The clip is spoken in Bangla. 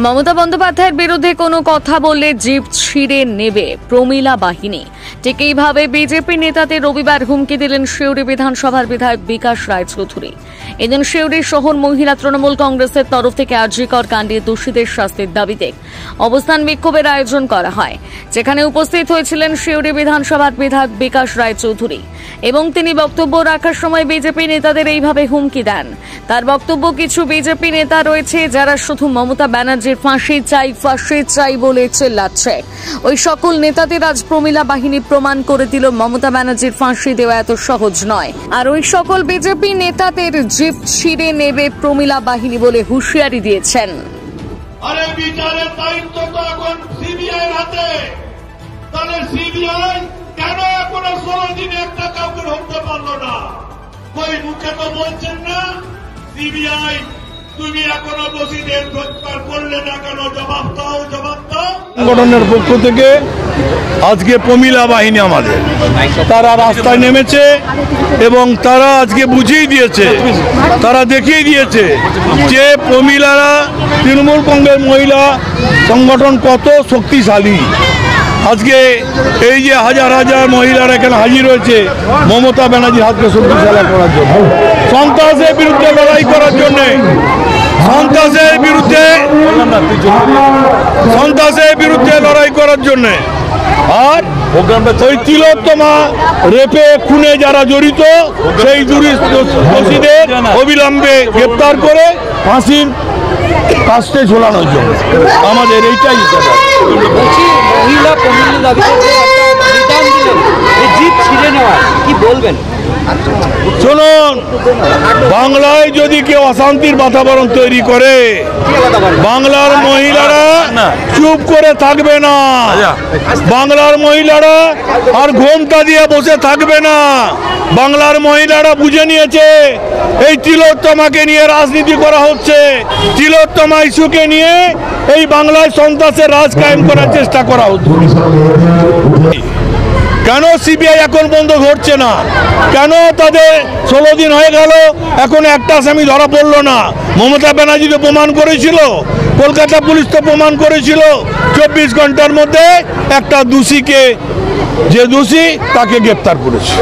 মমতা বন্দ্যোপাধ্যায়ের বিরুদ্ধে কোনো কথা বললে জিভ ছিঁড়ে নেবে প্রমীলা বাহিনী। ঠিক এইভাবে বিজেপি নেতাদের রবিবার হুমকি দিলেন সিউড়ি বিধানসভার বিধায়ক বিকাশ রায়চৌধুরী। এদিন সিউড়ি শহর মহিলা তৃণমূল কংগ্রেসের তরফ থেকে আরজিকর কাণ্ডে দোষীদের শাস্তির দাবিতে অবস্থান বিক্ষোভের আয়োজন করা হয়, যেখানে উপস্থিত হয়েছিলেন সিউড়ি বিধানসভার বিধায়ক বিকাশ রায়চৌধুরী এবং তিনি বক্তব্য রাখার সময় বিজেপি নেতাদের এইভাবে হুমকি দেন। তার বক্তব্য, কিছু বিজেপি নেতা রয়েছে যারা শুধু মমতা ব্যানার্জির ফাঁসি চাই বলে চিল্লাচ্ছে। ওই সকল নেতাদের আজ প্রমীলা বাহিনী প্রমাণ করে দিল মমতা ব্যানার্জির ফাঁসি দেওয়া এত সহজ নয়। আর ওই সকল বিজেপি নেতাদের জিভ ছিঁড়ে নেবে প্রমীলা বাহিনী বলে হুঁশিয়ারি দিয়েছেন। আরে বিচারের দায়িত্ব তো এখন সিবিআইয়ের হাতে। তাহলে সিবিআই কেন এখনো 16 দিনে একটা কাউকে ধরতে পারলো না? ওই মুখে তো বলছেন না সিবিআই তুমি এখনো দোষীদের গ্রেফতার করলে না কেন? জবাব দাও। সংগঠনের পক্ষ থেকে আজকে প্রমীলা বাহিনী আমাদের তারা রাস্তায় নেমেছে এবং তারা আজকে বুঝিয়ে দিয়েছে, তারা দেখিয়ে দিয়েছে যে প্রমীলারা তৃণমূল কংগ্রেস মহিলা সংগঠন কত শক্তিশালী। আজকে এই যে হাজার হাজার মহিলারা এখানে হাজির হয়েছে মমতা ব্যানার্জির হাতকে শক্তিশালী করার জন্য, সন্ত্রাসের বিরুদ্ধে লড়াই করার জন্য, সন্ত্রাসের বিরুদ্ধে লড়াই করার জন্য। আর ওই তিলোত্তমা রেপে খুনে যারা জড়িত সেই দোষীদের অবিলম্বে গ্রেপ্তার করে ফাঁসির কাস্টে ঝোলানোর জন্য আমাদের এইটাই শুনুন, বাংলায় যদি কেউ অশান্তির বাতাবরণ তৈরি করে বাংলার মহিলারা চুপ করে থাকবে না, বাংলার মহিলারা আর ঘোমটা দিয়ে বসে থাকবে না। বাংলার মহিলারা বুঝে নিয়েছে এই তিলোত্তমাকে নিয়ে রাজনীতি করা হচ্ছে, তিলোত্তমা ইস্যুকে নিয়ে এই বাংলায় সন্ত্রাসের রাজ কায়েম করার চেষ্টা করা হচ্ছে। কেন সিবিআই এখন বন্ধ ঘটছে না? কেন তাদের 16 দিন হয়ে গেল এখন একটা আসামি ধরা পড়লো না? মমতা ব্যানার্জি তো প্রমাণ করেছিল, কলকাতা পুলিশ তো প্রমাণ করেছিল 24 ঘন্টার মধ্যে একটা দোষীকে, যে দোষী তাকে গ্রেপ্তার করেছে।